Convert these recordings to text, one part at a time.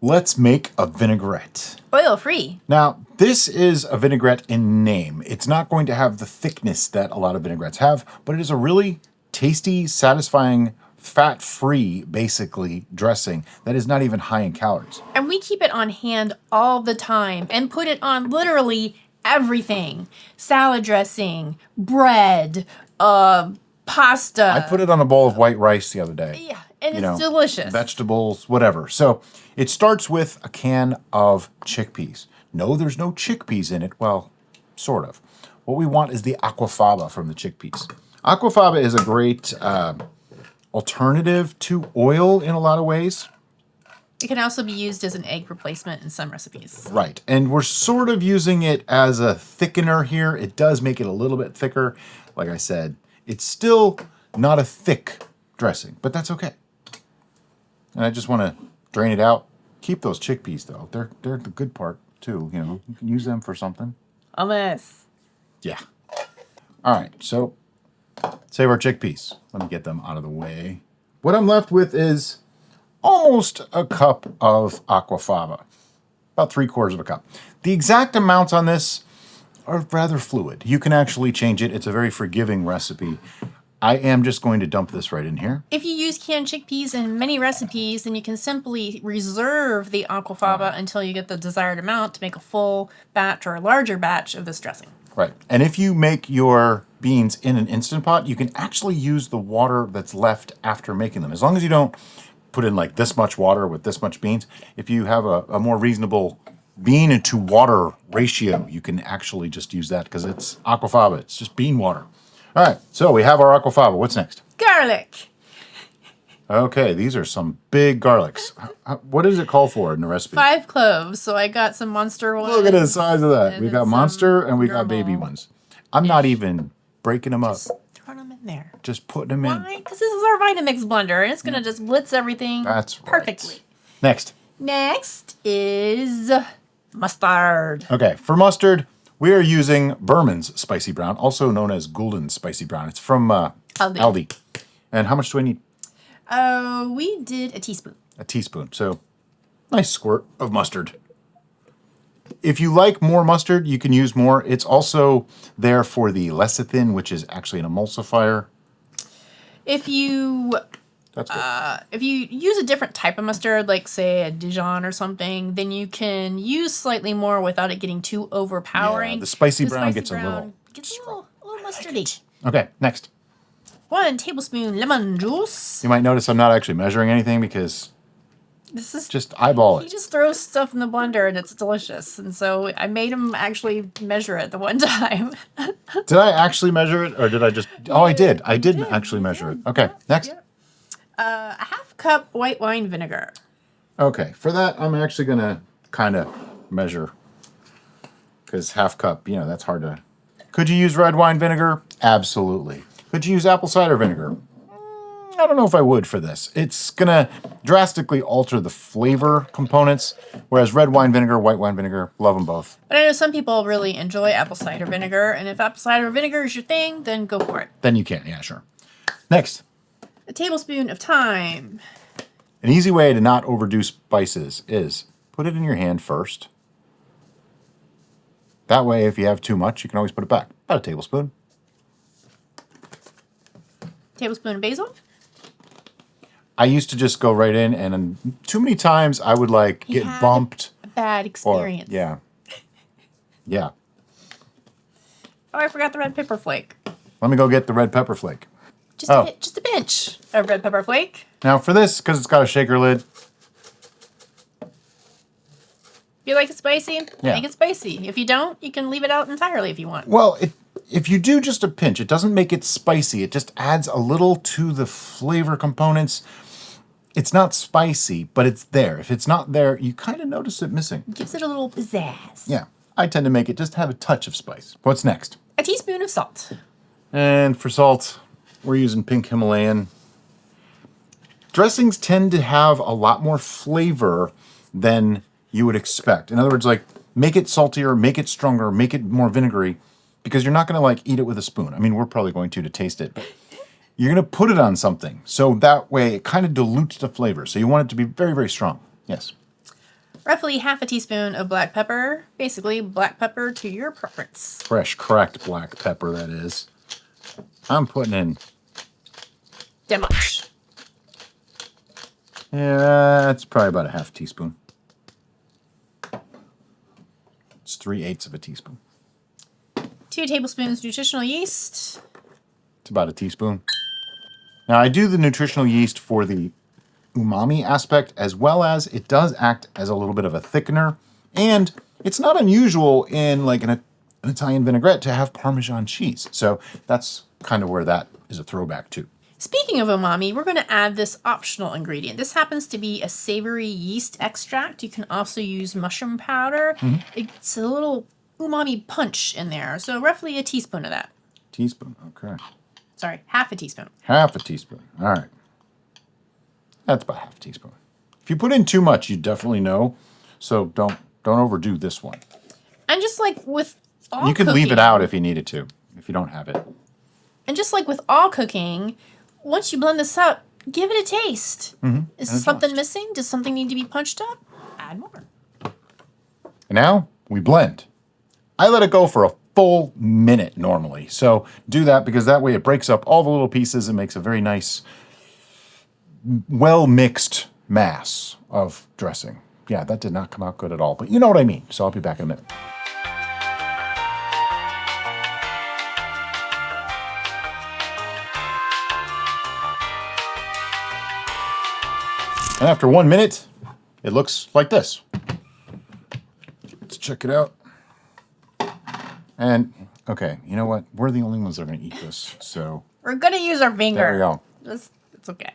Let's make a vinaigrette. Oil-free. Now, this is a vinaigrette in name. It's not going to have the thickness that a lot of vinaigrettes have, but it is a really tasty, satisfying, fat-free, basically, dressing that is not even high in calories. And we keep it on hand all the time and put it on literally everything. Salad dressing, bread, pasta. I put it on a bowl of white rice the other day. Yeah, and it's delicious. Vegetables, whatever. So it starts with a can of chickpeas. No, there's no chickpeas in it. Well, sort of. What we want is the aquafaba from the chickpeas. Aquafaba is a great alternative to oil in a lot of ways. It can also be used as an egg replacement in some recipes. Right. And we're sort of using it as a thickener here. It does make it a little bit thicker. Like I said, it's still not a thick dressing, but that's okay. And I just want to drain it out. Keep those chickpeas, though. They're the good part, too. You know, you can use them for something. Hummus. Yeah. All right, so save our chickpeas. Let me get them out of the way. What I'm left with is almost a cup of aquafaba. About 3/4 of a cup. The exact amounts on this are rather fluid. You can actually change it. It's a very forgiving recipe. I am just going to dump this right in here. If you use canned chickpeas in many recipes, then you can simply reserve the aquafaba until you get the desired amount to make a full batch or a larger batch of this dressing. Right. And if you make your beans in an Instant Pot, you can actually use the water that's left after making them. As long as you don't put in like this much water with this much beans, if you have a more reasonable bean to water ratio, you can actually just use that because it's aquafaba. It's just bean water. All right, so we have our aquafaba. What's next? Garlic. Okay, these are some big garlics. What does it call for in the recipe? 5 cloves. So I got some monster ones. Look at the size of that. We got monster and we got normal. baby ones. I'm not even breaking them up. Just throw them in there. Just putting them in. Why? Because this is our Vitamix blender, and it's going to just blitz everything That's right. perfectly. Next. Next is mustard. Okay, for mustard, we are using Berman's Spicy Brown, also known as Gulden's Spicy Brown. It's from Aldi. And how much do I need? We did a teaspoon. A teaspoon. So, nice squirt of mustard. If you like more mustard, you can use more. It's also there for the lecithin, which is actually an emulsifier. If you That's good. if you use a different type of mustard, like say a Dijon or something, then you can use slightly more without it getting too overpowering. Yeah, the spicy brown gets a little mustardy. Okay, next. 1 tablespoon lemon juice. You might notice I'm not actually measuring anything because This is just eyeball he it. just throws stuff in the blender and it's delicious. And so I made him actually measure it the one time. Did I actually measure it or did I just... Oh, I did. I didn't actually measure it. Okay, next. A half cup white wine vinegar. Okay, for that, I'm actually going to kind of measure. Because half cup, that's hard to... Could you use red wine vinegar? Absolutely. Could you use apple cider vinegar? I don't know if I would for this. It's going to drastically alter the flavor components, whereas red wine vinegar, white wine vinegar, love them both. But I know some people really enjoy apple cider vinegar, and if apple cider vinegar is your thing, then go for it. Then you can, yeah, sure. Next. A tablespoon of thyme. An easy way to not overdo spices is put it in your hand first. That way, if you have too much, you can always put it back. About a tablespoon. Tablespoon of basil. I used to just go right in, and too many times I would get bumped. A bad experience. Yeah. Yeah. Oh, I forgot the red pepper flake. Let me go get the red pepper flake. Just a pinch of red pepper flake. Now for this, because it's got a shaker lid. You like it spicy? Yeah. I think it's spicy. If you don't, you can leave it out entirely if you want. Well, if you do just a pinch, it doesn't make it spicy. It just adds a little to the flavor components. It's not spicy, but it's there. If it's not there, you kind of notice it missing. It gives it a little pizzazz. Yeah. I tend to make it just have a touch of spice. What's next? A teaspoon of salt. And for salt, we're using pink Himalayan. Dressings tend to have a lot more flavor than you would expect. In other words, make it saltier, make it stronger, make it more vinegary, because you're not going to eat it with a spoon. I mean, we're probably going to taste it, but you're going to put it on something. So that way it kind of dilutes the flavor. So you want it to be very, very strong. Yes. roughly half a teaspoon of black pepper. Basically, black pepper to your preference. Fresh, cracked black pepper, that is. I'm putting in... That much. Yeah, it's probably about a half teaspoon. It's 3/8 of a teaspoon. 2 tablespoons nutritional yeast. It's about a teaspoon. Now, I do the nutritional yeast for the umami aspect, as well as it does act as a little bit of a thickener. And it's not unusual in like an Italian vinaigrette to have Parmesan cheese. So that's kind of where that is a throwback to. Speaking of umami, we're going to add this optional ingredient. This happens to be a savory yeast extract. You can also use mushroom powder. It's a little umami punch in there. So roughly a teaspoon of that. Teaspoon, okay. Sorry, half a teaspoon. Half a teaspoon, all right. That's about half a teaspoon. If you put in too much, you definitely know. So don't overdo this one. And just like with all You can cooking, leave it out if you needed to, if you don't have it. And just like with all cooking, once you blend this up, give it a taste. Is something missing? Does something need to be punched up? Add more. And now we blend. I let it go for a full minute normally. So do that because that way it breaks up all the little pieces and makes a very nice, well-mixed mass of dressing. Yeah, that did not come out good at all, but you know what I mean. So I'll be back in a minute. And after 1 minute, it looks like this. Let's check it out. And, okay, you know what? We're the only ones that are going to eat this, so... We're going to use our finger. There we go. It's okay.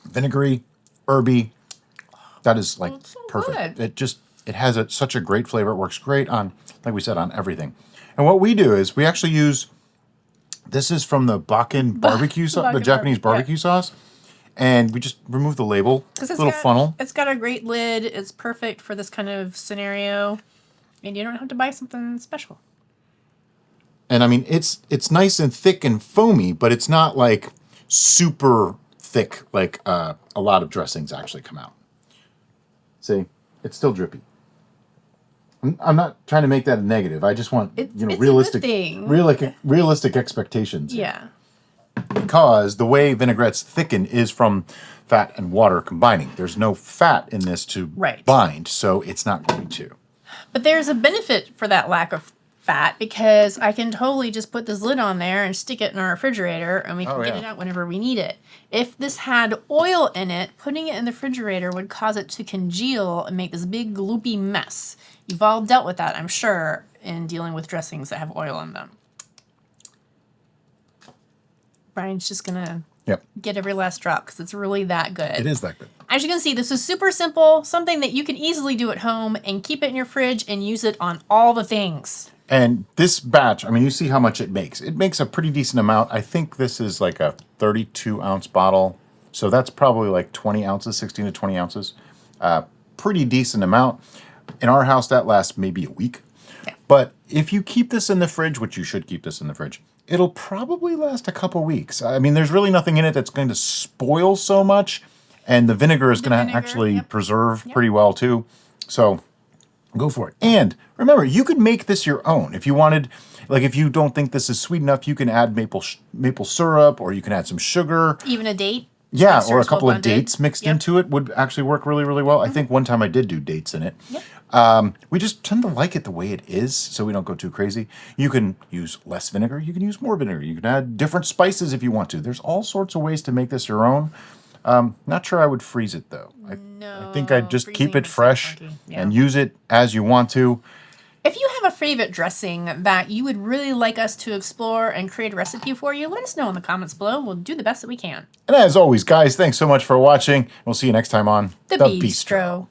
Vinegary, herby. That is, like, so perfect. good. It has such a great flavor. It works great on, like we said, on everything. And what we do is we actually use... This is from the Bakken barbecue sauce, the Japanese barbecue sauce. And we just remove the label. It's a little funnel. It's got a great lid. It's perfect for this kind of scenario. And you don't have to buy something special. And I mean, it's nice and thick and foamy, but it's not like super thick like a lot of dressings actually come out. See, it's still drippy. I'm not trying to make that a negative. I just want it's realistic, a good thing. realistic expectations. Yeah. Because the way vinaigrettes thicken is from fat and water combining. There's no fat in this to bind, so it's not going to. But there's a benefit for that lack of fat because I can totally just put this lid on there and stick it in our refrigerator and we can get it out whenever we need it. If this had oil in it, putting it in the refrigerator would cause it to congeal and make this big gloopy mess. You've all dealt with that, I'm sure, in dealing with dressings that have oil in them. Brian's just going to get every last drop because it's really that good. It is that good. As you can see, this is super simple, something that you can easily do at home and keep it in your fridge and use it on all the things. And this batch, I mean, you see how much it makes. It makes a pretty decent amount. I think this is like a 32-ounce bottle. So that's probably like 20 ounces, 16 to 20 ounces. Pretty decent amount. In our house, that lasts maybe a week. Yeah. But if you keep this in the fridge, which you should keep this in the fridge, it'll probably last a couple weeks. I mean, there's really nothing in it that's going to spoil so much. And the vinegar is going to actually preserve pretty well, too. So go for it. And remember, you could make this your own. If you wanted, like if you don't think this is sweet enough, you can add maple syrup or you can add some sugar. Even a date? Yeah, or a couple of dates mixed into it would actually work really, really well. I think one time I did do dates in it. We just tend to like it the way it is, so we don't go too crazy. You can use less vinegar. You can use more vinegar. You can add different spices if you want to. There's all sorts of ways to make this your own. Not sure I would freeze it, though. I think I'd just keep it fresh and use it as you want to. If you have a favorite dressing that you would really like us to explore and create a recipe for you, let us know in the comments below. We'll do the best that we can. And as always, guys, thanks so much for watching. We'll see you next time on The Bistro.